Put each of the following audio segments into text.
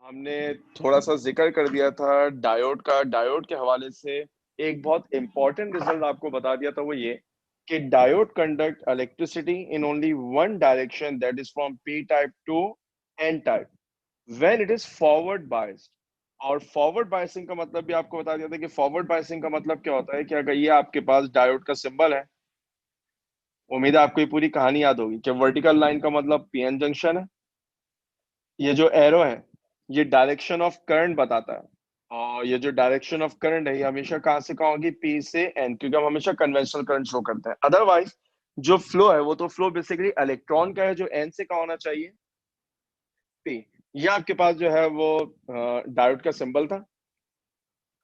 हमने थोड़ा सा जिक्र कर दिया था डायोड का। डायोड के हवाले से एक बहुत इंपॉर्टेंट रिजल्ट आपको बता दिया था, वो ये कि diode conduct electricity in only one direction, that is from P type to N type when it is forward biased. और फॉरवर्ड बायसिंग का मतलब भी आपको बता दिया था कि फॉरवर्ड बायसिंग का मतलब क्या होता है कि अगर ये आपके पास डायोड का सिंबल है, उम्मीद है आपको ये पूरी कहानी याद होगी कि वर्टिकल लाइन का मतलब पीएन जंक्शन है, ये जो एरो है ये डायरेक्शन ऑफ करंट बताता है, और ये जो डायरेक्शन ऑफ करंट है ये हमेशा कहाँ से कहाँ होगी, पी से एन, क्योंकि हम हमेशा कन्वेंशनल करंट शो करते हैं। अदरवाइज जो फ्लो है वो तो फ्लो बेसिकली इलेक्ट्रॉन का है जो एन से कहाँ होना चाहिए, पी। ये आपके पास जो है वो डायोड का सिंबल था।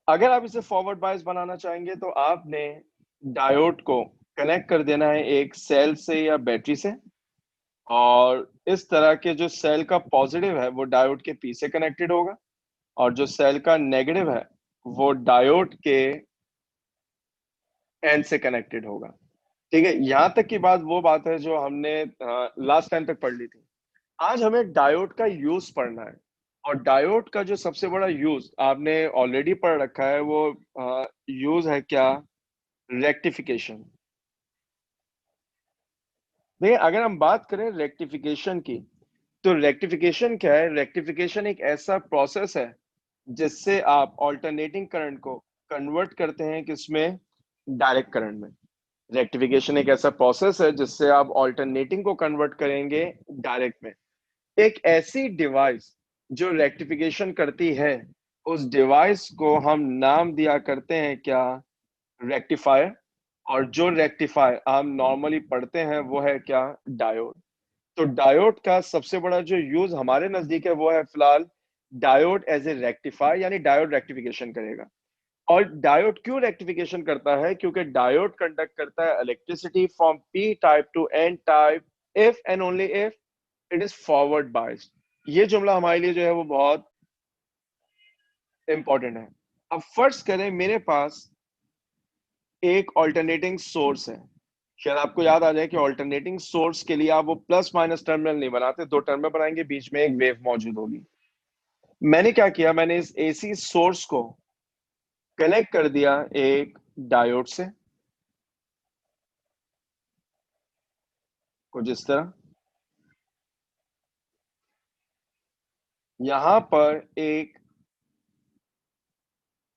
अगर आप इसे फॉरवर्ड बायस बनाना चाहेंगे तो आपने डायोड को कनेक्ट कर देना है एक सेल से या बैटरी से, और इस तरह के जो सेल का पॉजिटिव है वो डायोड के पी से कनेक्टेड होगा, और जो सेल का नेगेटिव है वो डायोड के एन से कनेक्टेड होगा। ठीक है, यहां तक की बात वो बात है जो हमने लास्ट टाइम तक पढ़ ली थी। आज हमें डायोड का यूज पढ़ना है, और डायोड का जो सबसे बड़ा यूज आपने ऑलरेडी पढ़ रखा है वो यूज है क्या, रेक्टिफिकेशन। देखिए, अगर हम बात करें रेक्टिफिकेशन की, तो रेक्टिफिकेशन क्या है? रेक्टिफिकेशन एक ऐसा प्रोसेस है जिससे आप ऑल्टरनेटिंग करंट को कन्वर्ट करते हैं किसमें, डायरेक्ट करंट में। रेक्टिफिकेशन एक ऐसा प्रोसेस है जिससे आप ऑल्टरनेटिंग को कन्वर्ट करेंगे डायरेक्ट में। एक ऐसी डिवाइस जो रेक्टिफिकेशन करती है, उस डिवाइस को हम नाम दिया करते हैं क्या, रेक्टिफायर। और जो रेक्टिफायर हम नॉर्मली पढ़ते हैं वो है क्या, डायोड। तो डायोड का सबसे बड़ा जो यूज हमारे नजदीक है वो है फिलहाल डायोड एज ए रेक्टिफायर, यानी डायोड रेक्टिफिकेशन करेगा। और डायोड क्यों रेक्टिफिकेशन करता है? क्योंकि डायोड कंडक्ट करता है electricity from P type to N type if and only if it is forward biased. ये जुमला हमारे लिए जो है वो बहुत इंपॉर्टेंट है। अब फर्ज करें मेरे पास एक ऑल्टरनेटिंग सोर्स है। शायद आपको याद आ जाए कि ऑल्टरनेटिंग सोर्स के लिए आप वो प्लस माइनस टर्मिनल नहीं बनाते, दो टर्मिनल बनाएंगे, बीच में एक वेव मौजूद होगी। मैंने क्या किया, मैंने इस एसी सोर्स को कनेक्ट कर दिया एक डायोड से, कुछ इस तरह। यहां पर एक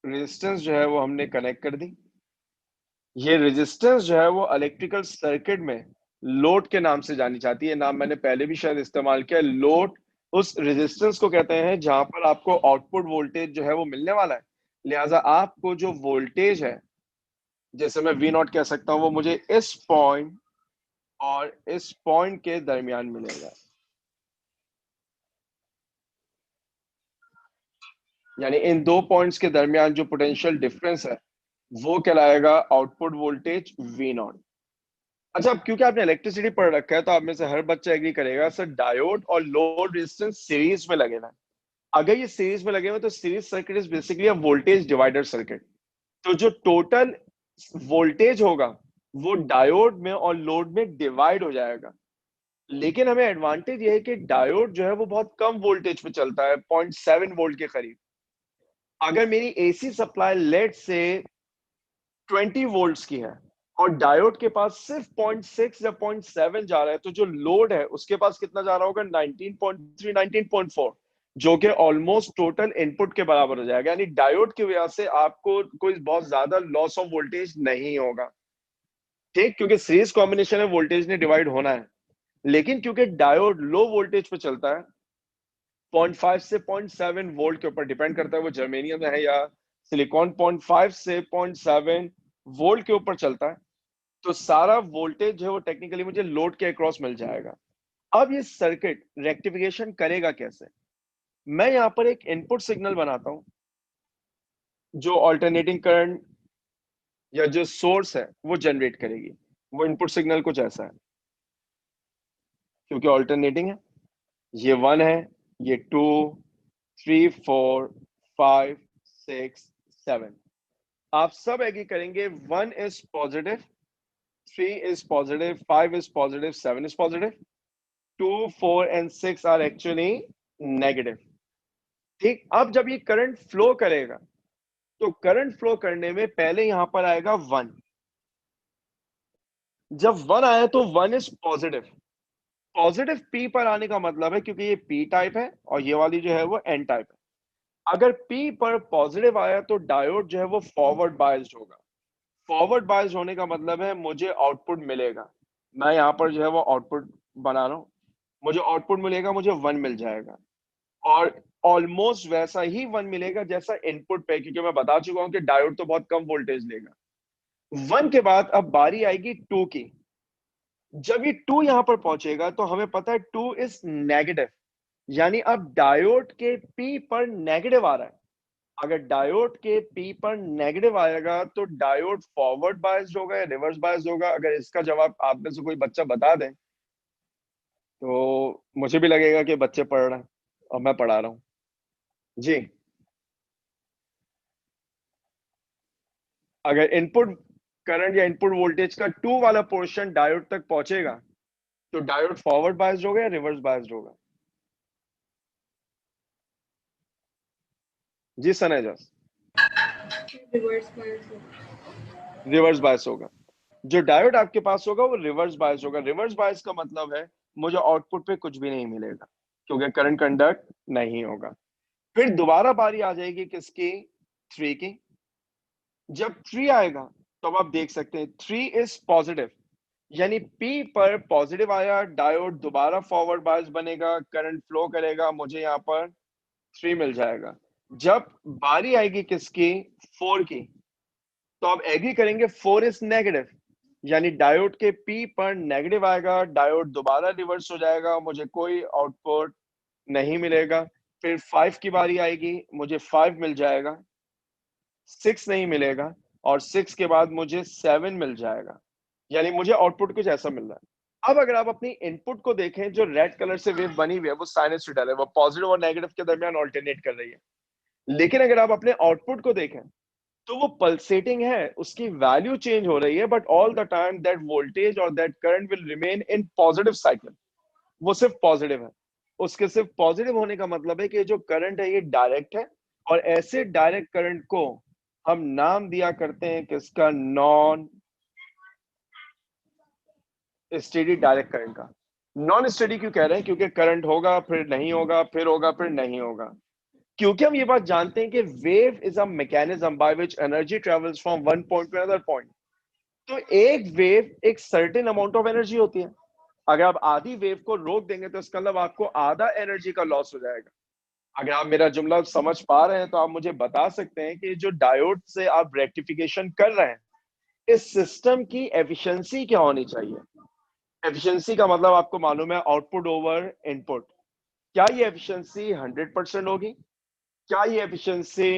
रेजिस्टेंस जो है वो हमने कनेक्ट कर दी। ये रेजिस्टेंस जो है वो इलेक्ट्रिकल सर्किट में लोड के नाम से जानी जाती है। नाम मैंने पहले भी शायद इस्तेमाल किया। लोड उस रेजिस्टेंस को कहते हैं जहां पर आपको आउटपुट वोल्टेज जो है वो मिलने वाला है। लिहाजा आपको जो वोल्टेज है, जैसे मैं वी नॉट कह सकता हूं, वो मुझे इस पॉइंट और इस पॉइंट के दरमियान मिलेगा। यानी इन दो पॉइंट्स के दरमियान जो पोटेंशियल डिफरेंस है वो कहलाएगा आउटपुट वोल्टेज वी नॉट। अच्छा, अब क्योंकि आपने इलेक्ट्रिसिटी पढ़ रखा है तो आप में से हर बच्चा एग्री करेगा सर डायोड और लोड रेजिस्टेंस सीरीज में लगे ना। अगर ये सीरीज में लगे हुए तो series circuit is basically a voltage divider circuit. तो जो टोटल वोल्टेज होगा वो डायोड में और लोड में डिवाइड हो जाएगा। लेकिन हमें एडवांटेज ये है कि डायोड जो है वो बहुत कम वोल्टेज पे चलता है, 0.7 वोल्ट के करीब। अगर मेरी एसी सप्लाई लेट से 20 वोल्ट्स की है और डायोड के पास सिर्फ 0.6 या 0.7 जा रहा है, तो जो लोड है उसके पास कितना जा रहा होगा, 19.3 19.4, जो कि ऑलमोस्ट टोटल इनपुट के बराबर हो जाएगा। यानी डायोड की वजह से आपको कोई बहुत ज्यादा लॉस ऑफ वोल्टेज नहीं होगा। ठीक, क्योंकि सीरीज कॉम्बिनेशन में वोल्टेज ने डिवाइड होना है। लेकिन क्योंकि डायोड लो वोल्टेज पे चलता है, 0.5 से 0.7 वोल्ट के ऊपर डिपेंड करता है वो जर्मेनियम है या सिलिकॉन, 0.5 से 0.7 वोल्ट के ऊपर चलता है, तो सारा वोल्टेज जो है वो टेक्निकली मुझे लोड के अक्रॉस मिल जाएगा। अब ये सर्किट रेक्टिफिकेशन करेगा कैसे? मैं यहां पर एक इनपुट सिग्नल बनाता हूं जो ऑल्टरनेटिंग करंट या जो सोर्स है वो जनरेट करेगी। वो इनपुट सिग्नल कुछ ऐसा है, क्योंकि ऑल्टरनेटिंग है। ये 1 है, ये 2, 3, 4, 5, 6, 7। आप सब एग्री करेंगे 1 is positive, 3 is positive, 5 is positive, 7 is positive, 2, 4 and 6 are actually negative। ठीक, अब जब ये करंट फ्लो करेगा तो करंट फ्लो करने में पहले यहां पर आएगा 1। जब 1 आया तो 1 इज पॉजिटिव। पॉजिटिव पी पर आने का मतलब है, क्योंकि ये पी टाइप है और ये वाली जो है वो एन टाइप है, अगर पी पर पॉजिटिव आया तो डायोड जो है वो फॉरवर्ड बायस्ड होगा। फॉरवर्ड बायस्ड होने का मतलब है मुझे आउटपुट मिलेगा। मैं यहाँ पर जो है वो आउटपुट बना रहा हूँ, मुझे आउटपुट मिलेगा, मुझे 1 मिल जाएगा। और ऑलमोस्ट वैसा ही 1 मिलेगा जैसा इनपुट पे, क्योंकि मैं बता चुका हूं कि डायोड तो बहुत कम वोल्टेज लेगा। 1 के बाद अब बारी आएगी 2 की। जब ये 2 यहां पर पहुंचेगा तो हमें पता है 2 इज नेगेटिव, यानी अब डायोड के पी पर नेगेटिव आ रहा है। अगर डायोड के पी पर नेगेटिव आएगा तो डायोड फॉरवर्ड बायस्ड होगा या रिवर्स बायस्ड होगा? अगर इसका जवाब आप में से कोई बच्चा बता दें तो मुझे भी लगेगा कि बच्चे पढ़ रहे हैं और मैं पढ़ा रहा हूँ। जी, अगर इनपुट करंट या इनपुट वोल्टेज का 2 वाला पोर्शन डायोड तक पहुंचेगा तो डायोड फॉरवर्ड बायस्ड होगा या रिवर्स बायस्ड होगा? जी सनेजस, रिवर्स बायस हो। रिवर्स बायस होगा। जो डायोड आपके पास होगा वो रिवर्स बायस होगा। रिवर्स बायस का मतलब है मुझे आउटपुट पे कुछ भी नहीं मिलेगा, क्योंकि करंट कंडक्ट नहीं होगा। फिर दोबारा बारी आ जाएगी किसकी? 3 की। जब 3 आएगा तो अब आप देख सकते हैं 3 इज पॉजिटिव, यानी पी पर पॉजिटिव आया, डायोड दोबारा फॉरवर्ड बायस बनेगा, करंट फ्लो करेगा, मुझे यहाँ पर 3 मिल जाएगा। जब बारी आएगी किसकी? 4 की, तो आप एग्री करेंगे 4 इज नेगेटिव, यानी डायोड के पी पर नेगेटिव आएगा, डायोड दोबारा रिवर्स हो जाएगा, मुझे कोई आउटपुट नहीं मिलेगा। फिर 5 की बारी आएगी, मुझे 5 मिल जाएगा, 6 नहीं मिलेगा, और 6 के बाद मुझे 7 मिल जाएगा, यानी मुझे आउटपुट कुछ ऐसा मिल रहा है। अब अगर आप अपनी इनपुट को देखें, जो रेड कलर से वेव बनी हुई है वो साइनसॉइडल है, वो पॉजिटिव और नेगेटिव के दरमियान ऑल्टरनेट कर रही है। लेकिन अगर आप अपने आउटपुट को देखें तो वो पल्सेटिंग है, उसकी वैल्यू चेंज हो रही है, but all the time that voltage और that current will remain in positive cycle. वो सिर्फ पॉजिटिव है। उसके सिर्फ पॉजिटिव होने का मतलब है कि ये जो करंट है ये डायरेक्ट है, और ऐसे डायरेक्ट करंट को हम नाम दिया करते हैं किसका? नॉन स्टेडी डायरेक्ट करंट का। नॉन स्टेडी क्यों कह रहे हैं? क्योंकि करंट होगा फिर नहीं होगा, फिर होगा फिर नहीं होगा। क्योंकि हम ये बात जानते हैं कि wave is a mechanism by which energy travels from one point two another point. तो एक वेव एक सर्टेन अमाउंट ऑफ एनर्जी होती है। अगर आप आधी वेव को रोक देंगे तो इसका मतलब आपको आधा एनर्जी का लॉस हो जाएगा। अगर आप मेरा जुमला समझ पा रहे हैं तो आप मुझे बता सकते हैं कि जो डायोड से आप रेक्टिफिकेशन कर रहे हैं, इस सिस्टम की एफिशिएंसी क्या होनी चाहिए? एफिशिएंसी का मतलब आपको मालूम है, आउटपुट ओवर इनपुट। क्या ये एफिशिएंसी 100% होगी? क्या ये एफिशिएंसी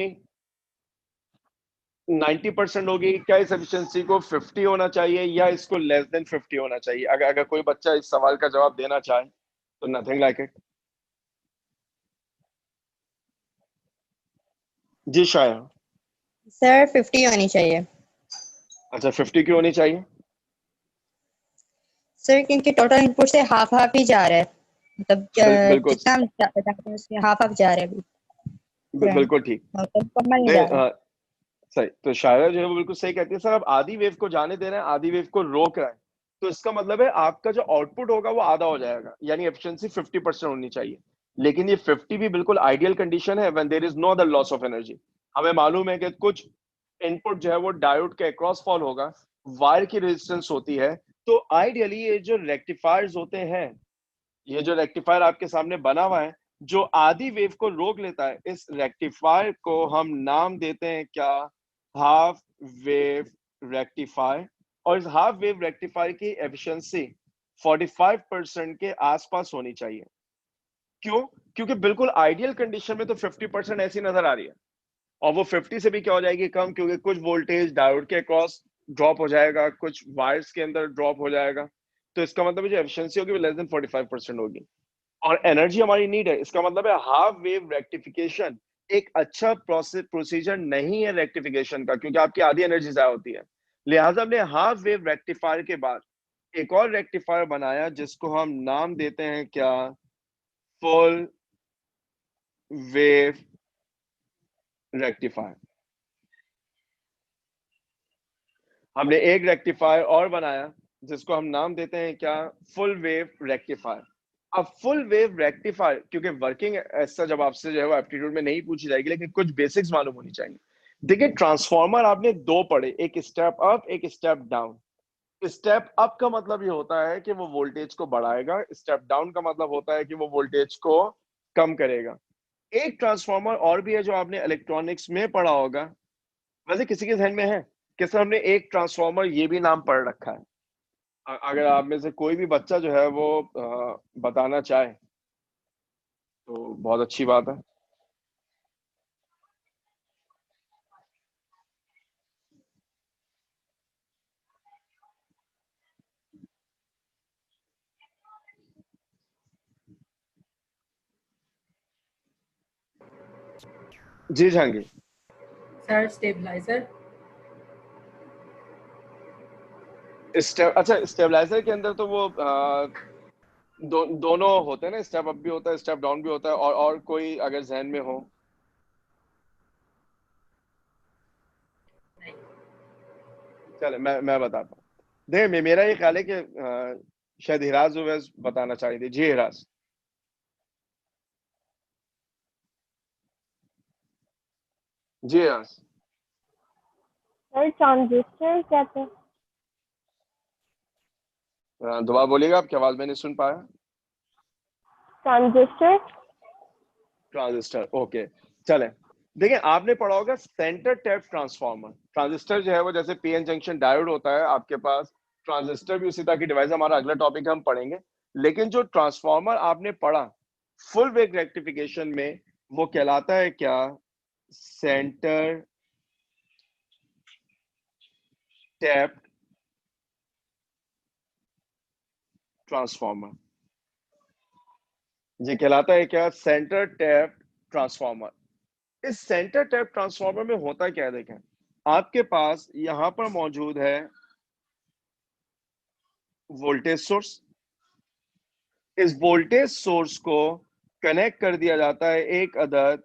90% होगी? क्या इस एफिशिएंसी को 50 होना चाहिए, या इसको लेस देन 50 होना चाहिए? अगर अगर कोई बच्चा इस सवाल का जवाब देना चाहे तो नथिंग लाइक इट। जी शाया। सर 50 होनी चाहिए। अच्छा, 50 क्यों होनी चाहिए? सर क्योंकि टोटल इनपुट से हाफ हाफ ही जा रहा है, मतलब बिल्कुल जितना हम चाहते हैं उससे हाफ हाफ जा रहा है अभी करंट, बिल्कुल ठीक। मतलब कम नहीं नहीं जा रहा। सही, तो शायरा जो है वो बिल्कुल सही कहती है। सर आप आधी वेव को जाने दे रहे हैं, आधी वेव को रोक रहे हैं, तो इसका मतलब है आपका जो आउटपुट होगा वो आधा हो जाएगा, यानी एफिशिएंसी 50% होनी चाहिए। लेकिन ये 50 भी बिल्कुल आइडियल कंडीशन है when there is no other loss of energy. हमें मालूम है कि कुछ इनपुट जो है वो डायोड के अक्रॉस फॉल होगा, वायर की रेजिस्टेंस होती है। तो आइडियली ये जो रेक्टिफायर्स होते हैं, ये जो रेक्टिफायर आपके सामने बना हुआ है, जो आधी वेव को रोक लेता है, इस रेक्टिफायर को हम नाम देते हैं क्या? Half wave rectifier. और इस हाफ वेव रेक्टिफायर की एफिशिएंसी 45% के आसपास होनी चाहिए। क्यों? क्योंकि बिल्कुल आइडियल कंडीशन में तो 50% ऐसी नजर आ रही है, और वो 50 से भी क्या हो जाएगी? कम, क्योंकि कुछ वोल्टेज डायोड के अक्रॉस ड्रॉप हो जाएगा, कुछ वायर्स के अंदर ड्रॉप हो जाएगा। तो इसका मतलब जो एफिशिएंसी होगी वो लेस देन 45% होगी। और एनर्जी हमारी नीड है, इसका मतलब है हाफ वेव रेक्टिफिकेशन एक अच्छा प्रोसीजर नहीं है रेक्टिफिकेशन का, क्योंकि आपकी आधी एनर्जी जाया होती है। लिहाजा हमने हाफ वेव रेक्टिफायर के बाद एक और रेक्टिफायर बनाया जिसको हम नाम देते हैं क्या? Full wave rectifier. हमने एक रेक्टिफायर और बनाया जिसको हम नाम देते हैं क्या, फुल वेव रेक्टिफायर। अब फुल वेव रेक्टिफायर, क्योंकि वर्किंग ऐसा जब आपसे जो है वो एप्टीट्यूड में नहीं पूछी जाएगी, लेकिन कुछ बेसिक्स मालूम होनी चाहिए। देखिए ट्रांसफॉर्मर आपने दो पढ़े, एक स्टेप अप एक स्टेप डाउन। स्टेप अप का मतलब ये होता है कि वो वोल्टेज को बढ़ाएगा, स्टेप डाउन का मतलब होता है कि वो वोल्टेज को कम करेगा। एक ट्रांसफॉर्मर और भी है जो आपने इलेक्ट्रॉनिक्स में पढ़ा होगा, वैसे किसी के ध्यान में है कि सर हमने एक ट्रांसफॉर्मर ये भी नाम पढ़ रखा है? अगर आप में से कोई भी बच्चा जो है वो बताना चाहे तो बहुत अच्छी बात है। जी जहांगीर। Sir stabilizer. अच्छा, स्टेबलाइजर के अंदर तो वो दोनों होते हैं ना, स्टेप अप भी होता है स्टेप डाउन भी होता है, और कोई अगर जहन में हो? चले मैं बताता हूँ। देखिए मेरा ये ख्याल है कि शायद हिराज उवैस बताना चाहिए थी। जी हिराज। जी हिराज। सर ट्रांजिस्टर कहते हैं। दोबारा बोलिएगा, आपकी आवाज में नहीं सुन पाया। ट्रांजिस्टर। Transistor, okay. चले देखिए, आपने पढ़ा होगा सेंटर टैप ट्रांसफार्मर। ट्रांजिस्टर जो है वो जैसे पीएन जंक्शन डायोड होता है आपके पास, ट्रांजिस्टर भी उसी तरह की डिवाइस। हमारा अगला टॉपिक हम पढ़ेंगे। लेकिन जो ट्रांसफार्मर आपने पढ़ा फुल वेव रेक्टिफिकेशन में, वो कहलाता है क्या, सेंटर टैप ट्रांसफार्मर। ये कहलाता है क्या, सेंटर टैप ट्रांसफार्मर। इस सेंटर टैप ट्रांसफार्मर में होता क्या है, देखें आपके पास यहां पर मौजूद है वोल्टेज सोर्स। इस वोल्टेज सोर्स को कनेक्ट कर दिया जाता है एक अदद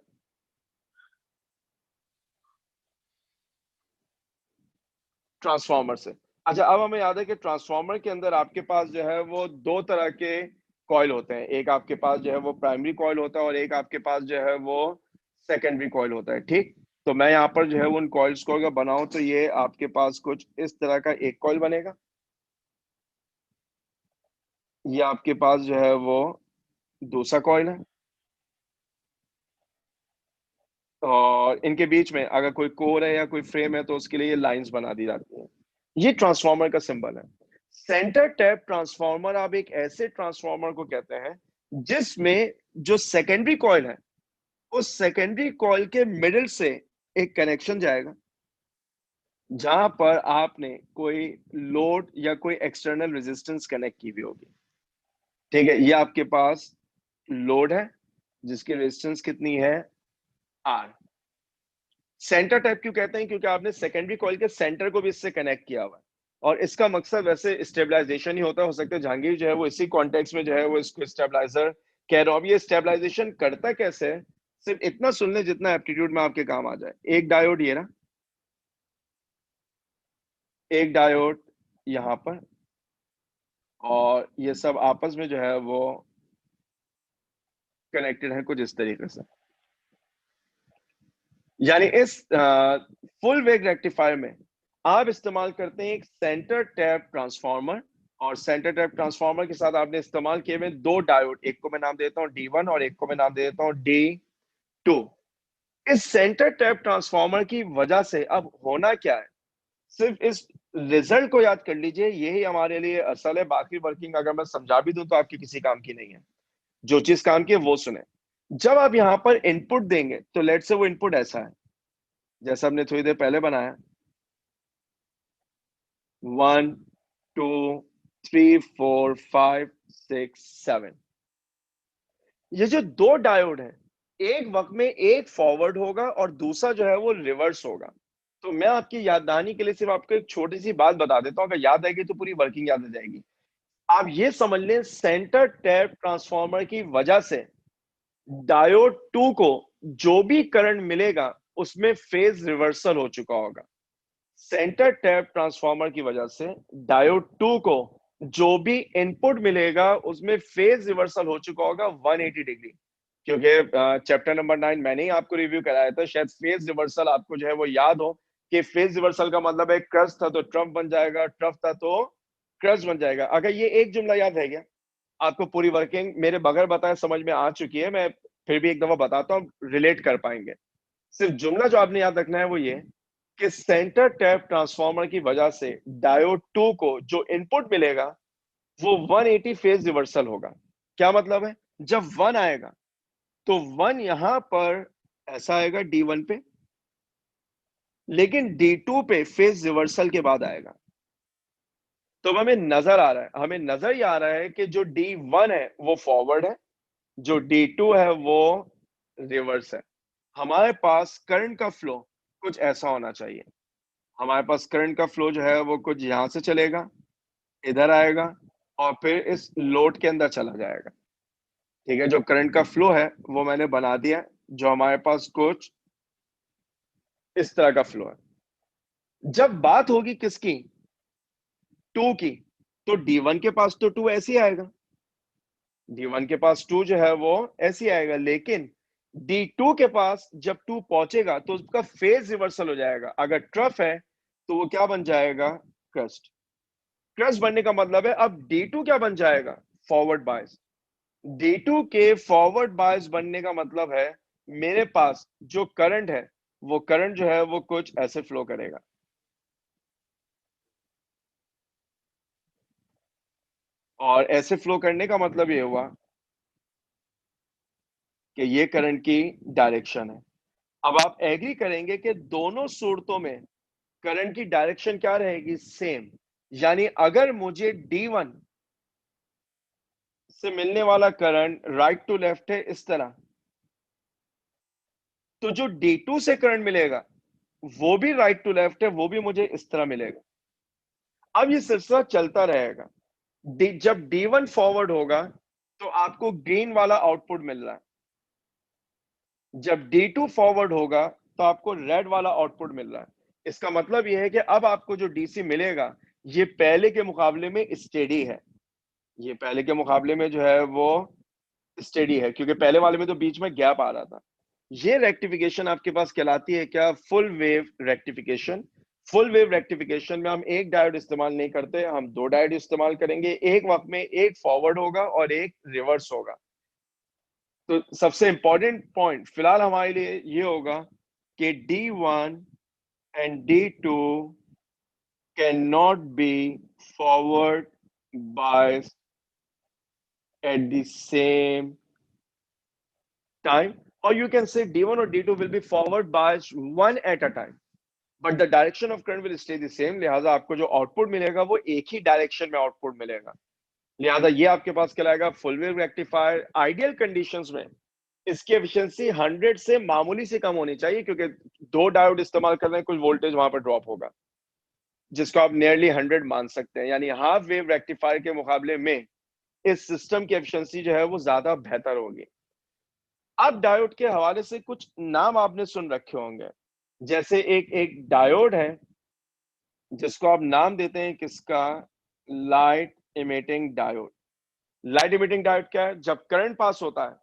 ट्रांसफार्मर से। अच्छा, अब हमें याद है कि ट्रांसफार्मर के अंदर आपके पास जो है वो दो तरह के कॉइल होते हैं। एक आपके पास जो है वो प्राइमरी कॉइल होता है और एक आपके पास जो है वो सेकेंडरी कॉइल होता है, ठीक। तो मैं यहाँ पर जो है वो उन कॉइल्स को अगर बनाऊं तो ये आपके पास कुछ इस तरह का एक कॉइल बनेगा। ये आपके पास जो है वो दूसरा कॉइल है, और इनके बीच में अगर कोई कोर है या कोई फ्रेम है तो उसके लिए ये लाइंस बना दी जाती हैं। ये ट्रांसफार्मर का सिंबल है। सेंटर टैप ट्रांसफार्मर आप एक ऐसे ट्रांसफार्मर को कहते हैं जिसमें जो सेकेंडरी कॉइल है, उस सेकेंडरी कॉइल के मिडिल से एक कनेक्शन जाएगा जहां पर आपने कोई लोड या कोई एक्सटर्नल रेजिस्टेंस कनेक्ट की हुई होगी। ठीक है, ये आपके पास लोड है जिसकी रेजिस्टेंस कितनी है, आर। सेंटर टाइप क्यों कहते हैं, क्योंकि आपने सेकेंडरी कॉइल के सेंटर को भी इससे कनेक्ट किया हुआ है। और इसका मकसद वैसे स्टेबलाइजेशन ही होता है। हो सकता है जहांगीर जो है वो इसी कॉन्टेक्स्ट में जो है वो इसको स्टेबलाइजर कह रहा हूं। अब ये स्टेबलाइजेशन करता कैसे है, सिर्फ इतना सुन ले जितना एप्टीट्यूड में आपके काम आ जाए। एक डायोड ये ना, एक डायोड यहाँ पर, और ये सब आपस में जो है वो कनेक्टेड है कुछ इस तरीके से। यानी इस फुल वेव रेक्टिफायर में आप इस्तेमाल करते हैं एक सेंटर टैप ट्रांसफार्मर, और सेंटर टैप ट्रांसफार्मर के साथ आपने इस्तेमाल किए हुए दो डायोड, एक को मैं नाम देता हूं D1 और एक को मैं नाम दे देता हूं D2। इस सेंटर टैप ट्रांसफार्मर की वजह से अब होना क्या है, सिर्फ इस रिजल्ट को याद कर लीजिए, यही हमारे लिए असल है। बाकी वर्किंग अगर मैं समझा भी दूं तो आपकी किसी काम की नहीं है। जो चीज काम की है वो सुने। जब आप यहां पर इनपुट देंगे तो लेट से वो इनपुट ऐसा है जैसा हमने थोड़ी देर पहले बनाया, 1 2 3 4 5 6 7। ये जो दो डायोड है, एक वक्त में एक फॉरवर्ड होगा और दूसरा जो है वो रिवर्स होगा। तो मैं आपकी याददानी के लिए सिर्फ आपको एक छोटी सी बात बता देता हूं, अगर याद आएगी तो पूरी वर्किंग याद आ जाएगी। आप ये समझ लें, सेंटर टैप ट्रांसफार्मर की वजह से डायोड 2 को जो भी करंट मिलेगा उसमें फेज रिवर्सल हो चुका होगा। सेंटर टैप ट्रांसफार्मर की वजह से डायोड 2 को जो भी इनपुट मिलेगा उसमें फेज रिवर्सल हो चुका होगा 180 डिग्री, क्योंकि चैप्टर नंबर 9 मैंने ही आपको रिव्यू कराया था, शायद फेज रिवर्सल आपको जो है वो याद हो कि फेज रिवर्सल का मतलब है क्रस्ट था तो ट्रम्प बन जाएगा, ट्रफ था तो क्रस्ट बन जाएगा। अगर ये एक जुमला याद रह गया, आपको पूरी वर्किंग मेरे बगैर बताए समझ में आ चुकी है, मैं फिर भी एक दफा बताता हूँ, रिलेट कर पाएंगे। सिर्फ जुमला जो आपने याद रखना है वो ये कि सेंटर टैप ट्रांसफार्मर की वजह से डायोड 2 को जो इनपुट मिलेगा वो 180 फेज रिवर्सल होगा। क्या मतलब है? जब 1 आएगा तो 1 यहां पर ऐसा आएगा D1 पे, लेकिन D2 पे फेज रिवर्सल के बाद आएगा। तो हमें नजर आ रहा है, हमें नजर ही आ रहा है कि जो D1 है वो फॉरवर्ड है, जो D2 है वो रिवर्स है। हमारे पास करंट का फ्लो कुछ ऐसा होना चाहिए। हमारे पास करंट का फ्लो जो है वो कुछ यहां से चलेगा, इधर आएगा और फिर इस लोड के अंदर चला जाएगा। ठीक है, जो करंट का फ्लो है वो मैंने बना दिया, जो हमारे पास कुछ इस तरह का फ्लो है। जब बात होगी किसकी? 2 की, तो D1 के पास तो 2 ऐसे ही आएगा, D1 के पास 2 जो है वो ऐसे ही आएगा, लेकिन D2 के पास जब 2 पहुंचेगा तो उसका फेज रिवर्सल हो जाएगा। अगर ट्रफ है तो वो क्या बन जाएगा? क्रस्ट। क्रस्ट बनने का मतलब है अब D2 क्या बन जाएगा? Forward bias. D2 के फॉरवर्ड बायस बनने का मतलब है मेरे पास जो करंट है वो करंट जो है वो कुछ ऐसे फ्लो करेगा। और ऐसे फ्लो करने का मतलब ये हुआ कि ये करंट की डायरेक्शन है। अब आप एग्री करेंगे कि दोनों सूरतों में करंट की डायरेक्शन क्या रहेगी? सेम। यानी अगर मुझे D1 से मिलने वाला करंट राइट टू लेफ्ट है इस तरह, तो जो D2 से करंट मिलेगा वो भी राइट टू लेफ्ट है, वो भी मुझे इस तरह मिलेगा। अब ये सिलसिला चलता रहेगा। जब D1 फॉरवर्ड होगा तो आपको ग्रीन वाला आउटपुट मिल रहा है, जब D2 फॉरवर्ड होगा तो आपको रेड वाला आउटपुट मिल रहा है। इसका मतलब यह है कि अब आपको जो DC मिलेगा ये पहले के मुकाबले में स्टेडी है, ये पहले के मुकाबले में जो है वो स्टेडी है, क्योंकि पहले वाले में तो बीच में गैप आ रहा था। ये रेक्टिफिकेशन आपके पास कहलाती है क्या? Full wave rectification. Full wave rectification में हम एक डायोड इस्तेमाल नहीं करते, हम 2 डायोड इस्तेमाल करेंगे। एक वक्त में एक फॉरवर्ड होगा और एक रिवर्स होगा। तो सबसे इंपॉर्टेंट पॉइंट फिलहाल हमारे लिए ये होगा कि D1 and D2 cannot be forward biased at the same time, or you can say D1 or D2 will be forward biased one at a time, but the direction of current will stay the same। लिहाजा आपको जो output मिलेगा वो एक ही direction में output मिलेगा। लिहाजा ये आपके पास कहलाएगा full wave rectifier. Ideal conditions में इसकी एफिशिएंसी 100 से मामूली से कम होनी चाहिए, क्योंकि 2 डायोड इस्तेमाल कर रहे हैं, कुछ वोल्टेज वहां पर ड्रॉप होगा, जिसको आप नियरली 100 मान सकते हैं। यानी हाफ वेव रेक्टिफायर के मुकाबले में इस सिस्टम की एफिशिएंसी जो है वो ज्यादा बेहतर होगी। अब डायोड के हवाले से कुछ नाम आपने सुन रखे होंगे, जैसे एक डायोड है जिसको आप नाम देते हैं किसका? Light emitting diode. Light emitting diode क्या है? जब करंट पास होता है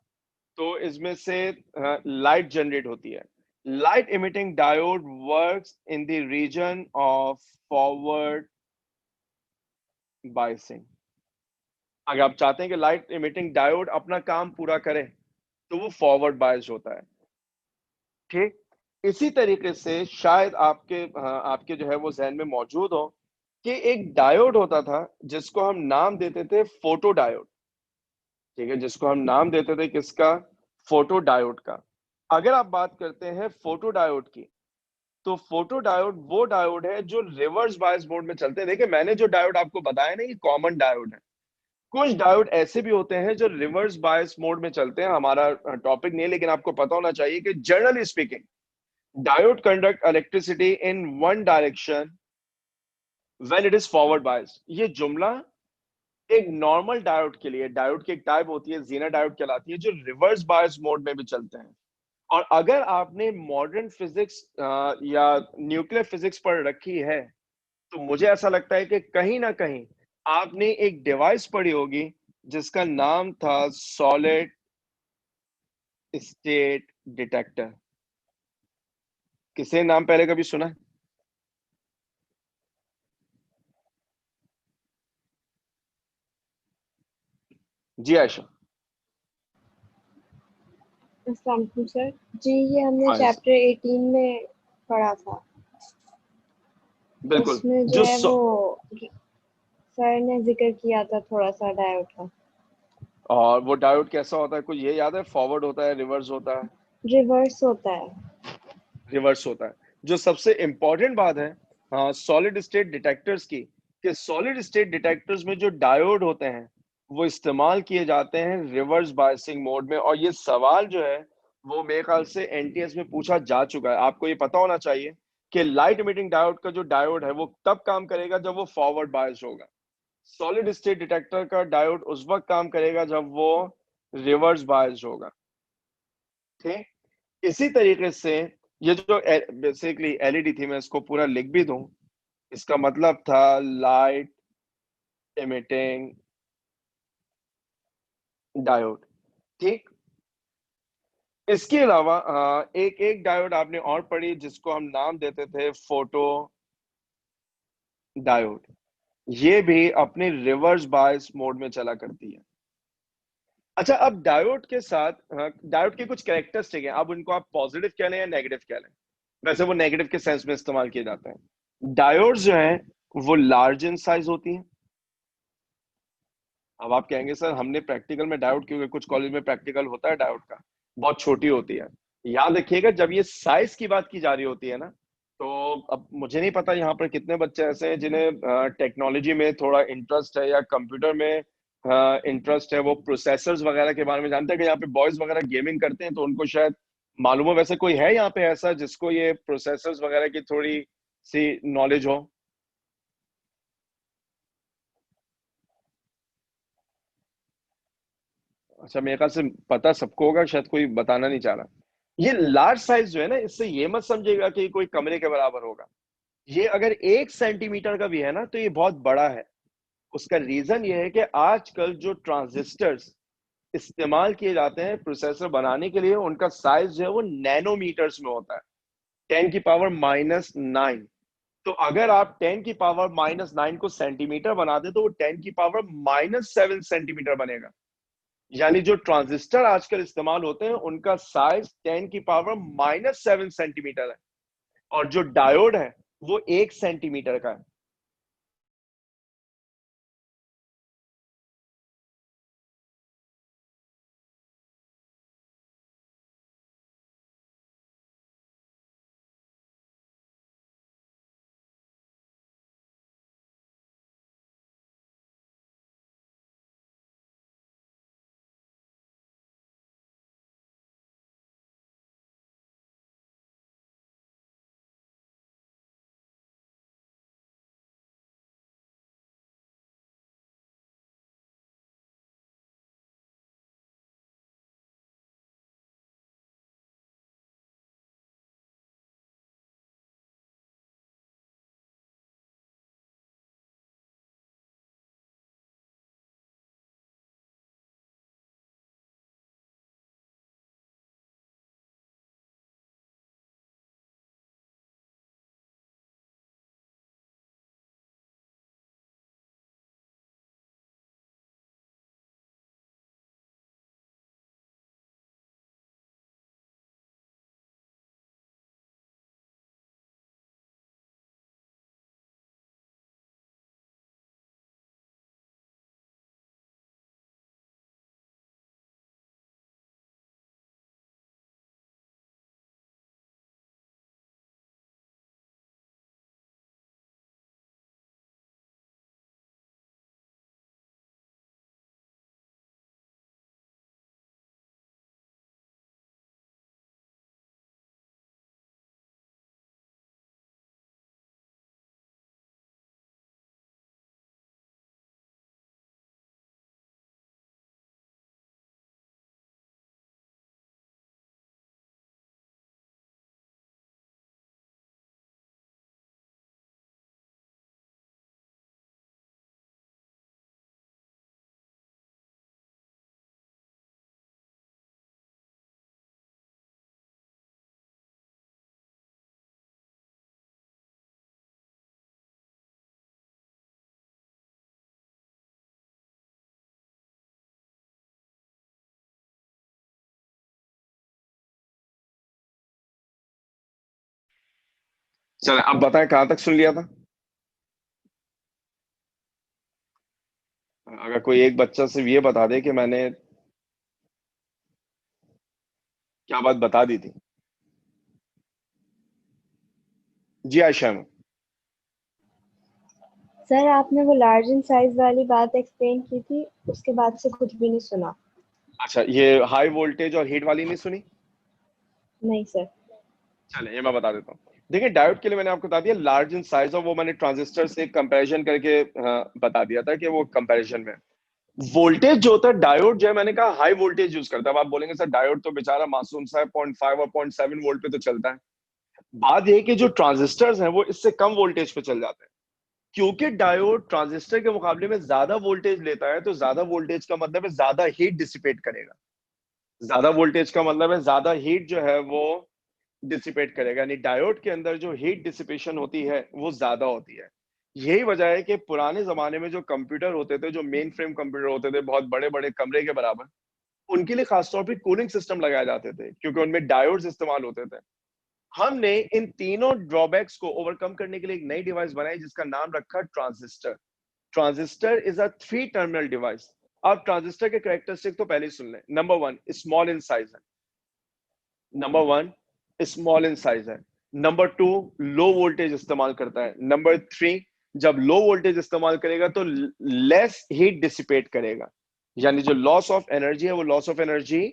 तो इसमें से लाइट जनरेट होती है। Light emitting diode works in the region of forward biasing. अगर आप चाहते हैं कि लाइट इमिटिंग डायोड अपना काम पूरा करे तो वो फॉरवर्ड बायस होता है। ठीक इसी तरीके से शायद आपके जो है वो जहन में मौजूद हो कि एक डायोड होता था जिसको हम नाम देते थे फोटो डायोड। ठीक है, जिसको हम नाम देते थे किसका? फोटो डायोड का। अगर आप बात करते हैं फोटो डायोड की, तो फोटो डायोड वो डायोड है जो रिवर्स बायस मोड में चलते हैं। देखिए मैंने जो डायोड आपको बताया ना, ये कॉमन डायोड है। कुछ डायोड ऐसे भी होते हैं जो रिवर्स बायस मोड में चलते हैं, हमारा टॉपिक नहीं है, लेकिन आपको पता होना चाहिए कि generally speaking diode conduct electricity in one direction when it is forward bias. ये जुमला एक नॉर्मल डायोड के लिए, डायोड की एक टाइप होती है जीना डायोड कहलाती है, जो रिवर्स बायस मोड में भी चलते हैं। और अगर आपने मॉडर्न फिजिक्स या न्यूक्लियर फिजिक्स पढ़ रखी है, तो मुझे ऐसा लगता है कि कहीं ना कहीं आपने एक डिवाइस पढ़ी होगी जिसका नाम था सॉलिड स्टेट डिटेक्टर। किसे नाम पहले कभी सुना है? जी आयशा। अस्सलाम वालेकुम सर। जी ये हमने हाँ, चैप्टर 18 में पढ़ा था। बिल्कुल। उसमें जो जो है वो सर ने जिक्र किया था थोड़ा सा डायोड का। और वो डायोड कैसा होता है, कुछ ये याद है? फॉरवर्ड होता है, रिवर्स होता है? रिवर्स होता है। रिवर्स होता है। जो सबसे इंपॉर्टेंट बात है हाँ सॉलिड स्टेट डिटेक्टर्स की, कि सॉलिड स्टेट डिटेक्टर्स में जो डायोड होते हैं वो इस्तेमाल किए जाते हैं रिवर्स बायसिंग मोड में। और ये सवाल जो है वो मेरे ख्याल से एनटीएस में पूछा जा चुका है। आपको ये पता होना चाहिए कि लाइट इमिटिंग डायोड का जो डायोड है वो तब काम करेगा जब वो फॉरवर्ड बायस होगा। सॉलिड स्टेट डिटेक्टर का डायोड उस वक्त काम करेगा जब वो रिवर्स बायस होगा। ठीक। इसी तरीके से ये जो बेसिकली एलईडी थी, मैं इसको पूरा लिख भी दूं, इसका मतलब था लाइट इमिटिंग डायोड। ठीक। इसके अलावा एक एक डायोड आपने और पढ़ी जिसको हम नाम देते थे फोटो डायोड। ये भी अपने रिवर्स बायस मोड में चला करती है। अच्छा, अब डायोड के साथ डायोड के कुछ कैरेक्टरिस्टिक हैं। अब उनको आप पॉजिटिव कह लें या नेगेटिव कह लें, वैसे वो नेगेटिव के सेंस में इस्तेमाल किए जाते हैं। डायोड्स जो हैं वो लार्ज इन साइज होती हैं। अब आप कहेंगे सर हमने प्रैक्टिकल में डायोड, क्योंकि कुछ कॉलेज में प्रैक्टिकल होता है डायोड का, बहुत छोटी होती है। याद रखिएगा जब ये साइज की बात की जा रही होती है ना, तो अब मुझे नहीं पता यहाँ पर कितने बच्चे ऐसे हैं जिन्हें टेक्नोलॉजी में थोड़ा इंटरेस्ट है या कंप्यूटर में इंटरेस्ट है, वो प्रोसेसर्स वगैरह के बारे में जानते हैं। कि यहाँ पे बॉयज वगैरह गेमिंग करते हैं तो उनको शायद मालूम हो। वैसे कोई है यहाँ पे ऐसा जिसको ये प्रोसेसर्स वगैरह की थोड़ी सी नॉलेज हो? अच्छा, मेरे ख्याल से पता सबको होगा, शायद कोई बताना नहीं चाह रहा। ये लार्ज साइज जो है ना, इससे ये मत समझिएगा कि कोई कमरे के बराबर होगा। ये अगर 1 सेंटीमीटर का भी है ना तो ये बहुत बड़ा है। उसका रीजन ये है कि आजकल जो ट्रांजिस्टर्स इस्तेमाल किए जाते हैं प्रोसेसर बनाने के लिए, उनका साइज जो है वो नैनोमीटर्स में होता है, 10⁻⁹। तो अगर आप 10⁻⁹ को सेंटीमीटर बना दे तो वो 10⁻⁷ बनेगा। यानी जो ट्रांजिस्टर आजकल इस्तेमाल होते हैं उनका साइज 10⁻⁷ है। और जो डायोड है वो 1 सेंटीमीटर का है। चलो अब बताएं कहाँ तक सुन लिया था। अगर कोई एक बच्चा सिर्फ ये बता दे कि मैंने क्या बात बता दी थी। जी आयशा मैम। सर आपने वो लार्ज इन साइज वाली बात एक्सप्लेन की थी, उसके बाद से कुछ भी नहीं सुना। अच्छा, ये हाई वोल्टेज और हीट वाली नहीं सुनी। नहीं सर। चले ये मैं बता देता हूँ। देखिए डायोड के लिए मैंने आपको बता दिया लार्ज इन साइज, और वो मैंने ट्रांजिस्टर से कंपैरिजन करके बता दिया था कि वो कंपैरिजन में वोल्टेज जो होता है डायोड जो है मैंने कहा हाई वोल्टेज यूज करता है। अब आप बोलेंगे सर डायोड तो बेचारा मासूम सा है, 0.5 और 0.7 वोल्ट पे तो चलता है। बात यह है कि जो ट्रांजिस्टर्स हैं वो इससे कम वोल्टेज पे चल जाते हैं, क्योंकि डायोड ट्रांजिस्टर के मुकाबले में ज्यादा वोल्टेज लेता है। तो ज्यादा वोल्टेज का मतलब है ज्यादा हीट डिसिपेट करेगा। ज्यादा वोल्टेज का मतलब है ज्यादा हीट जो है वो डिसिपेट करेगा, यानी डायोड के अंदर जो हीट डिसिपेशन होती है वो ज्यादा होती है। यही वजह है कि पुराने जमाने में जो कंप्यूटर होते थे, जो मेन फ्रेम कंप्यूटर होते थे बहुत बड़े बड़े कमरे के बराबर, उनके लिए खासतौर पर कूलिंग सिस्टम लगाए जाते थे क्योंकि उनमें डायोड्स इस्तेमाल होते थे। हमने इन तीनों ड्रॉबैक्स को ओवरकम करने के लिए एक नई डिवाइस बनाई जिसका नाम रखा transistor. Transistor is a 3 terminal device. अब ट्रांजिस्टर के कैरेक्टरिस्टिक तो पहले ही सुन लें। Number one, small in size है। Number one, small in size है। नंबर टू, लो वोल्टेज इस्तेमाल करता है। नंबर थ्री, जब लो वोल्टेज इस्तेमाल करेगा तो लेस हीट डिसिपेट करेगा, यानी जो लॉस ऑफ एनर्जी है वो लॉस ऑफ एनर्जी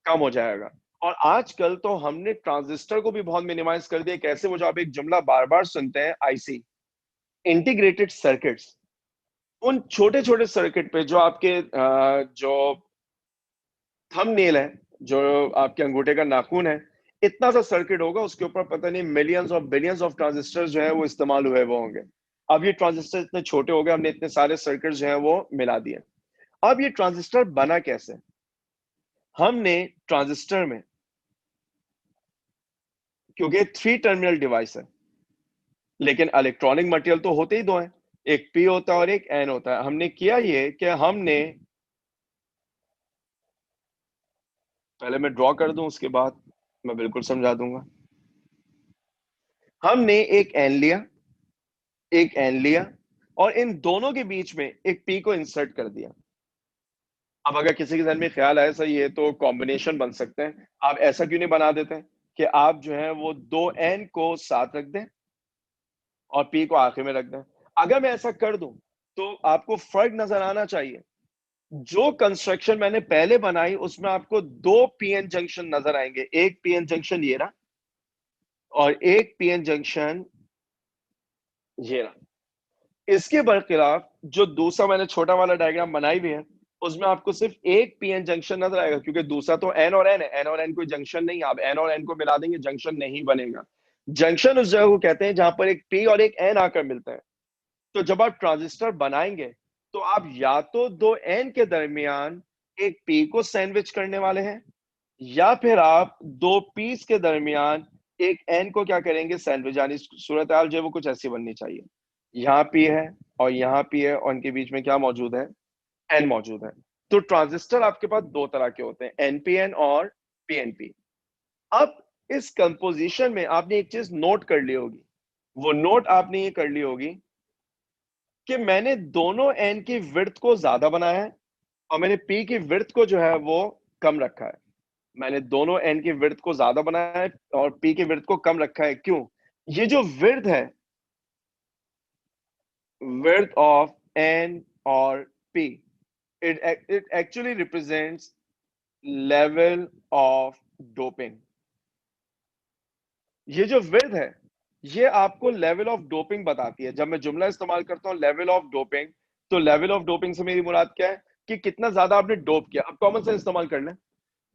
कम हो जाएगा। और आजकल तो हमने ट्रांजिस्टर को भी बहुत मिनिमाइज कर दिया। कैसे? वो जो आप एक जुमला बार बार सुनते हैं, आईसी, इंटीग्रेटेड सर्किट्स। उन छोटे छोटे सर्किट पे जो आपके जो थंबनेल है, जो आपके अंगूठे का नाखून है, इतना सा सर्किट होगा, उसके ऊपर पता नहीं मिलियंस और बिलियंस ऑफ ट्रांजिस्टर जो है वो इस्तेमाल हुए वो होंगे। अब ये ट्रांजिस्टर इतने छोटे हो गए, हमने इतने सारे सर्किट जो है वो मिला दिए। अब ये ट्रांजिस्टर बना कैसे? हमने ट्रांजिस्टर में, क्योंकि 3 टर्मिनल डिवाइस है, लेकिन इलेक्ट्रॉनिक मटेरियल तो होते ही दो हैं, एक पी होता है और एक एन होता है। हमने किया ये कि हमने, पहले मैं ड्रॉ कर दूं उसके बाद मैं बिल्कुल समझा दूंगा। हमने एक एन लिया, एक एन लिया, और इन दोनों के बीच में एक पी को इंसर्ट कर दिया। अब अगर किसी के ध्यान में ख्याल आया सही ये तो कॉम्बिनेशन बन सकते हैं, आप ऐसा क्यों नहीं बना देते हैं कि आप जो है वो दो एन को साथ रख दें और पी को आखिर में रख दें। अगर मैं ऐसा कर दूं तो आपको फर्क नजर आना चाहिए। जो कंस्ट्रक्शन मैंने पहले बनाई उसमें आपको दो पीएन जंक्शन नजर आएंगे, एक पीएन जंक्शन ये रहा और एक पीएन जंक्शन ये रहा। इसके बरखिलाफ जो दूसरा मैंने छोटा वाला डायग्राम बनाई हुई है उसमें आपको सिर्फ एक पीएन जंक्शन नजर आएगा, क्योंकि दूसरा तो एन और एन है। एन और एन कोई जंक्शन नहीं, आप एन और एन को मिला देंगे जंक्शन नहीं बनेगा। जंक्शन उस जगह को कहते हैं जहां पर एक पी और एक एन आकर मिलते हैं। तो जब आप ट्रांजिस्टर बनाएंगे तो आप या तो दो एन के दरमियान एक पी को सैंडविच करने वाले हैं, या फिर आप दो पीस के दरमियान एक एन को क्या करेंगे, सैंडविच। यानी सूरत हाल जो है वो कुछ ऐसी बननी चाहिए। यहाँ पी है और यहाँ पी है और इनके बीच में क्या मौजूद है, एन मौजूद है। तो ट्रांजिस्टर आपके पास दो तरह के होते हैं, एनपीएन और पीएनपी। अब इस कंपोजिशन में आपने एक चीज नोट कर ली होगी, वो नोट आपने ये कर ली होगी कि मैंने दोनों एन की विड्थ को ज्यादा बनाया है और मैंने पी की विड्थ को जो है वो कम रखा है। मैंने दोनों एन की विड्थ को ज्यादा बनाया है और पी की विड्थ को कम रखा है। क्यों? ये जो विड्थ है, विड्थ ऑफ एन और P, it actually represents level of doping। ये जो विड्थ है ये आपको लेवल ऑफ डोपिंग बताती है। जब मैं जुमला इस्तेमाल करता हूं लेवल ऑफ डोपिंग, तो लेवल ऑफ डोपिंग से मेरी मुराद क्या है कि कितना ज्यादा आपने डोप किया। अब कॉमन सेंस इस्तेमाल कर लें,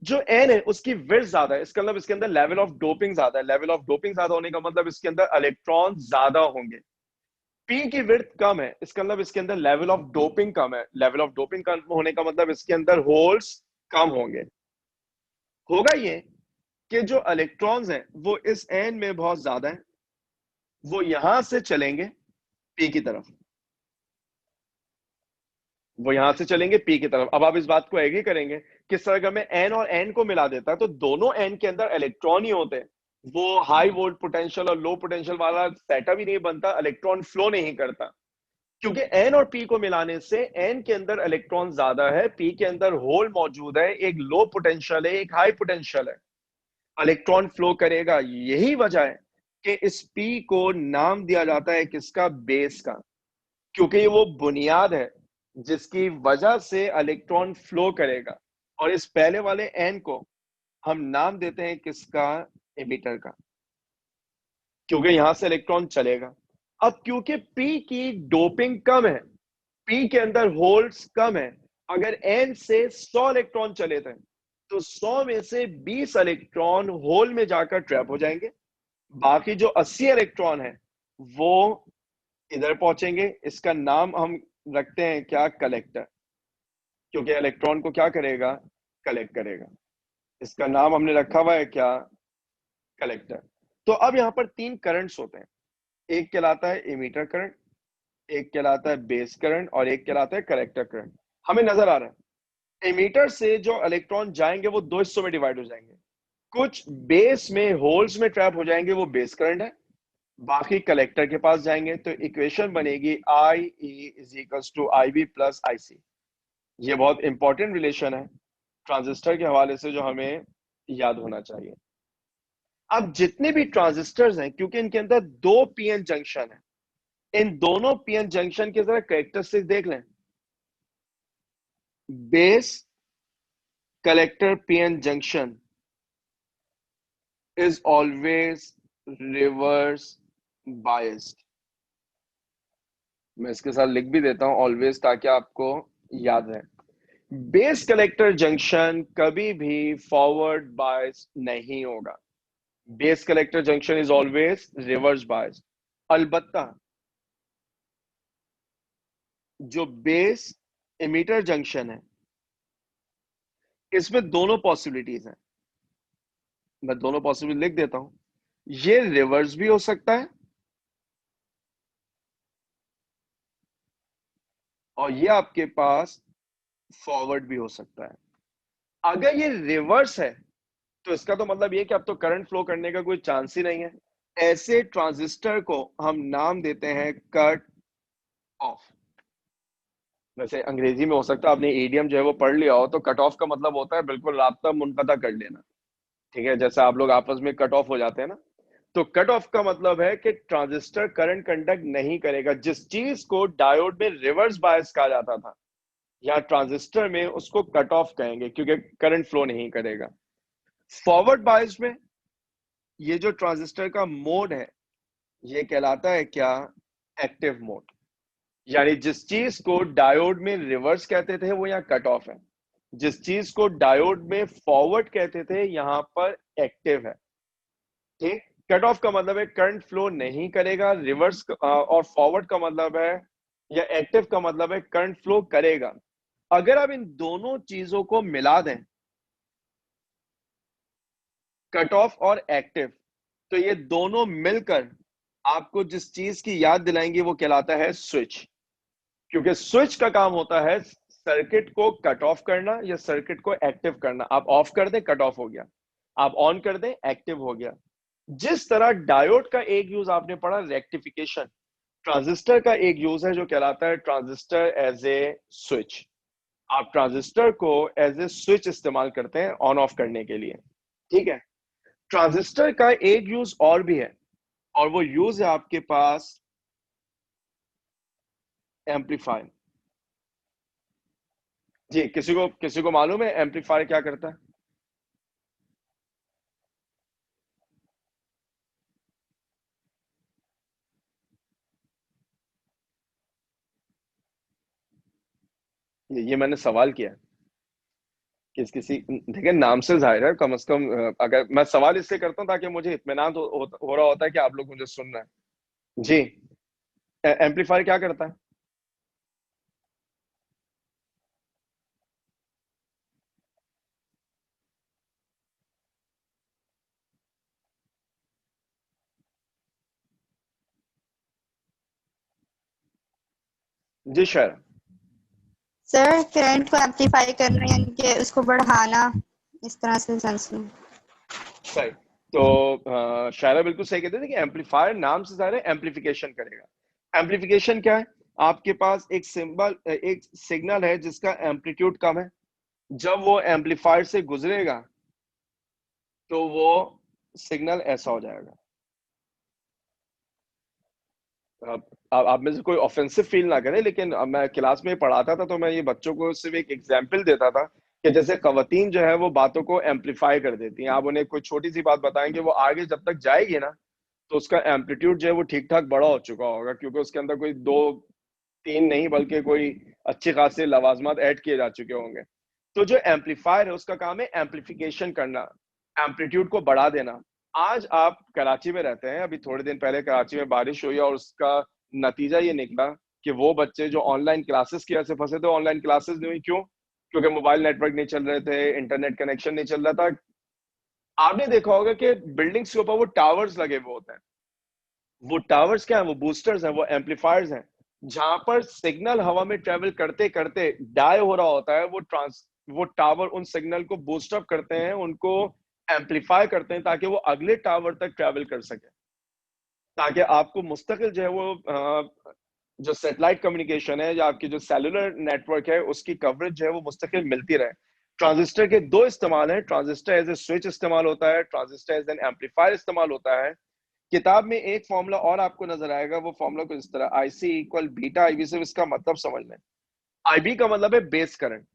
जो एन है उसकी विड्थ ज्यादा है, इसका मतलब इसके अंदर लेवल ऑफ डोपिंग ज्यादा है। लेवल ऑफ डोपिंग ज्यादा होने का मतलब इसके अंदर इलेक्ट्रॉन ज्यादा होंगे। पी की विड्थ कम है, इसका मतलब इसके अंदर लेवल ऑफ डोपिंग कम है। लेवल ऑफ डोपिंग कम होने का मतलब इसके अंदर होल्स कम होंगे। होगा ये कि जो इलेक्ट्रॉन्स हैं वो इस एन में बहुत ज्यादा है, वो यहां से चलेंगे पी की तरफ, वो यहां से चलेंगे पी की तरफ। अब आप इस बात को एग्री करेंगे कि सर अगर मैं एन और एन को मिला देता तो दोनों एन के अंदर इलेक्ट्रॉन ही होते हैं, वो हाई वोल्ट पोटेंशियल और लो पोटेंशियल वाला सेटअप ही नहीं बनता, इलेक्ट्रॉन फ्लो नहीं करता, क्योंकि एन और पी को मिलाने से एन के अंदर इलेक्ट्रॉन ज्यादा है, पी के अंदर होल मौजूद है, एक लो पोटेंशियल है, एक हाई पोटेंशियल है, इलेक्ट्रॉन फ्लो करेगा। यही वजह है कि इस पी को नाम दिया जाता है किसका, बेस का, क्योंकि ये वो बुनियाद है जिसकी वजह से इलेक्ट्रॉन फ्लो करेगा। और इस पहले वाले एन को हम नाम देते हैं किसका, एमिटर का, क्योंकि यहां से इलेक्ट्रॉन चलेगा। अब क्योंकि पी की डोपिंग कम है, पी के अंदर होल्स कम है, अगर एन से 100 इलेक्ट्रॉन चले थे तो 100 में से 20 इलेक्ट्रॉन होल में जाकर ट्रैप हो जाएंगे, बाकी जो 80 इलेक्ट्रॉन है वो इधर पहुंचेंगे। इसका नाम हम रखते हैं क्या, कलेक्टर, क्योंकि इलेक्ट्रॉन को क्या करेगा, कलेक्ट करेगा। इसका नाम हमने रखा हुआ है क्या, कलेक्टर। तो अब यहां पर 3 करंट्स होते हैं, एक कहलाता है इमीटर करंट, एक कहलाता है बेस करंट और एक कहलाता है कलेक्टर करंट। हमें नजर आ रहा है एमीटर से जो इलेक्ट्रॉन जाएंगे वो दो हिस्सों में डिवाइड हो जाएंगे, कुछ बेस में होल्स में ट्रैप हो जाएंगे, वो बेस करंट है, बाकी कलेक्टर के पास जाएंगे। तो इक्वेशन बनेगी I E is equals to I B plus I C. ये बहुत इंपॉर्टेंट रिलेशन है ट्रांजिस्टर के हवाले से जो हमें याद होना चाहिए। अब जितने भी ट्रांजिस्टर्स हैं, क्योंकि इनके अंदर 2 पीएन जंक्शन है, इन दोनों पीएन जंक्शन के जरा कैरेक्टरिस्टिक्स देख लें। Base collector PN junction is always reverse biased. मैं इसके साथ लिख भी देता हूं ऑलवेज, ताकि आपको याद रहे। बेस कलेक्टर जंक्शन कभी भी फॉरवर्ड बायस नहीं होगा, base collector junction is always reverse biased. अलबत्ता जो बेस एमिटर जंक्शन है इसमें दोनों पॉसिबिलिटीज हैं, मैं दोनों पॉसिबिलिटी लिख देता हूं। ये रिवर्स भी हो सकता है और ये आपके पास फॉरवर्ड भी हो सकता है। अगर ये रिवर्स है तो इसका तो मतलब ये कि अब तो करंट फ्लो करने का कोई चांस ही नहीं है। ऐसे ट्रांजिस्टर को हम नाम देते हैं कट ऑफ। वैसे अंग्रेजी में हो सकता है आपने ईडीएम जो है वो पढ़ लिया हो, तो कट ऑफ का मतलब होता है बिल्कुल राब्ता मुनक़ता कर लेना, ठीक है, जैसे आप लोग आपस में कट ऑफ हो जाते हैं ना। तो कट ऑफ का मतलब है कि ट्रांजिस्टर करंट कंडक्ट नहीं करेगा। जिस चीज को डायोड में रिवर्स बायस कहा जाता था, या ट्रांजिस्टर में उसको कट ऑफ कहेंगे, क्योंकि करंट फ्लो नहीं करेगा। फॉरवर्ड बायस में ये जो ट्रांजिस्टर का मोड है ये कहलाता है क्या, एक्टिव मोड। यानी जिस चीज को डायोड में रिवर्स कहते थे वो यहाँ कट ऑफ है, जिस चीज को डायोड में फॉरवर्ड कहते थे यहां पर एक्टिव है। ठीक, कट ऑफ का मतलब है करंट फ्लो नहीं करेगा, रिवर्स और फॉरवर्ड का मतलब है, या एक्टिव का मतलब है करंट फ्लो करेगा। अगर आप इन दोनों चीजों को मिला दें, कट ऑफ और एक्टिव, तो ये दोनों मिलकर आपको जिस चीज की याद दिलाएंगे वो कहलाता है स्विच। क्योंकि स्विच का काम होता है सर्किट को कट ऑफ करना या सर्किट को एक्टिव करना। आप ऑफ कर दें, कट ऑफ हो गया, आप ऑन कर दें, एक्टिव हो गया। जिस तरह डायोड का एक यूज आपने पढ़ा रेक्टिफिकेशन, ट्रांजिस्टर का एक यूज है जो कहलाता है ट्रांजिस्टर एज ए स्विच। आप ट्रांजिस्टर को एज ए स्विच इस्तेमाल करते हैं ऑन ऑफ करने के लिए, ठीक है। ट्रांजिस्टर का एक यूज और भी है, और वो यूज है आपके पास एम्पलीफायर। जी, किसी को मालूम है एम्पलीफायर क्या करता है? ये मैंने सवाल किया किसी देखिए, नाम से जाहिर है, कम से कम अगर मैं सवाल इसलिए करता हूँ ताकि मुझे इत्मीनान हो रहा होता है कि आप लोग मुझे सुन रहे हैं। जी, एम्पलीफायर क्या करता है? जी सर। सर करंट को एम्पलीफाई करना यानी कि उसको बढ़ाना, इस तरह से सेंस में। सही। तो शायरा बिल्कुल सही कहते थे कि एम्पलीफायर नाम से ज़ाहिर है एम्पलीफिकेशन करेगा। एम्पलीफिकेशन क्या है? आपके पास एक सिग्नल है जिसका एम्पलीट्यूड कम है, जब वो एम्पलीफायर से गुजरेगा तो वो सिग्नल ऐसा हो जाएगा। अब आप में से कोई ऑफेंसिव फील ना करे, लेकिन अब मैं क्लास में पढ़ाता था तो मैं ये बच्चों को सिर्फ एक एग्जाम्पल देता था कि जैसे खवातीन जो है वो बातों को एम्पलीफाई कर देती हैं। आप उन्हें कोई छोटी सी बात बताएंगे, वो आगे जब तक जाएगी ना तो उसका एम्पलीट्यूड जो है वो ठीक ठाक बड़ा हो चुका होगा, क्योंकि उसके अंदर कोई दो तीन नहीं बल्कि कोई अच्छे खासे लवाजमात ऐड किए जा चुके होंगे। तो जो एम्पलीफायर है उसका काम है एम्पलीफिकेशन करना, एम्पलीट्यूड को बढ़ा देना। आज आप कराची में रहते हैं, अभी थोड़े दिन पहले कराची में बारिश हुई और उसका नतीजा ये निकला कि वो बच्चे जो ऑनलाइन क्लासेस की वजह से फंसे थे, ऑनलाइन क्लासेस नहीं हुई। क्यों? क्योंकि मोबाइल नेटवर्क नहीं चल रहे थे, इंटरनेट कनेक्शन नहीं चल रहा था। आपने देखा होगा कि बिल्डिंग्स के ऊपर वो टावर्स लगे हुए होते हैं। वो टावर्स क्या है? वो बूस्टर्स हैं, वो एम्पलीफायर्स हैं, जहां पर सिग्नल हवा में ट्रेवल करते करते डाई हो रहा होता है। वो टावर उन सिग्नल को बूस्ट अप करते हैं, उनको एम्पलीफाई करते हैं ताकि वो अगले टावर तक ट्रेवल कर सके, ताकि आपको मुस्तकिल जो है वो जो सैटेलाइट कम्युनिकेशन है या आपकी जो सेलुलर नेटवर्क है उसकी कवरेज जो है वो मुस्तकिल मिलती रहे। ट्रांजिस्टर के दो इस्तेमाल हैं, ट्रांजिस्टर एज ए स्विच इस्तेमाल होता है, ट्रांजिस्टर एज एन एम्पलीफायर इस्तेमाल होता है। किताब में एक फॉर्मूला और आपको नजर आएगा, वो फॉर्मूला कुछ इस तरह, IC इक्वल बीटा IB। से इसका मतलब समझ लें, IB का मतलब है बेस करंट,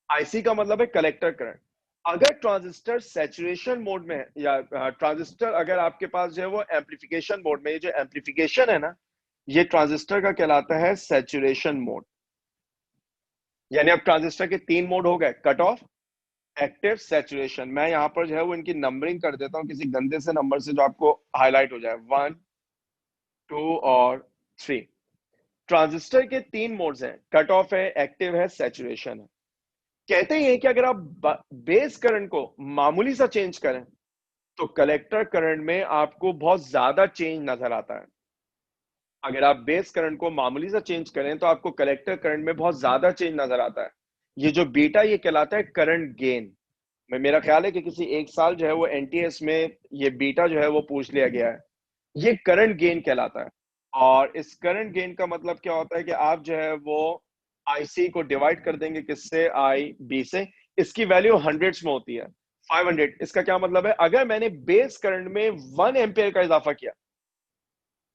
IC का मतलब है कलेक्टर करंट। अगर ट्रांजिस्टर सैचुरेशन मोड में है या ट्रांजिस्टर अगर आपके पास जो है वो एम्पलीफिकेशन मोड में, ये जो एम्पलीफिकेशन है ना, ये ट्रांजिस्टर का कहलाता है सैचुरेशन मोड। यानी अब ट्रांजिस्टर के 3 मोड हो गए, कट ऑफ, एक्टिव, सैचुरेशन। मैं यहाँ पर जो है वो इनकी नंबरिंग कर देता हूँ किसी गंदे से नंबर से जो आपको हाईलाइट हो जाए, 1 2 और 3। ट्रांजिस्टर के 3 मोड्स हैं, कट ऑफ है, एक्टिव है, सैचुरेशन है। कहते हैं कि अगर आप बेस करंट को मामूली सा चेंज करें तो कलेक्टर करंट में आपको बहुत ज्यादा चेंज नजर आता है। अगर आप बेस करंट को मामूली सा चेंज करें तो आपको कलेक्टर करंट में बहुत ज्यादा चेंज नजर आता है। ये जो बीटा ये कहलाता है करंट गेन। मेरा ख्याल है कि किसी एक साल जो है वो NTS में ये बीटा जो है वो पूछ लिया गया है। ये करंट गेन कहलाता है। और इस करंट गेन का मतलब क्या होता है कि आप जो है वो IC को डिवाइड कर देंगे किससे, IB से। इसकी वैल्यू हंड्रेड्स में होती है, 500। इसका क्या मतलब है? अगर मैंने बेस करंट में 1 एम्पियर का इजाफा किया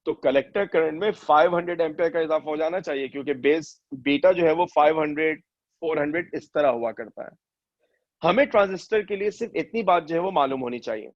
तो कलेक्टर करंट में 500 एम्पियर का इजाफा हो जाना चाहिए, क्योंकि बेस बीटा जो है वो 500 400 इस तरह हुआ करता है। हमें ट्रांजिस्टर के लिए सिर्फ इतनी बात जो है वो मालूम होनी चाहिए।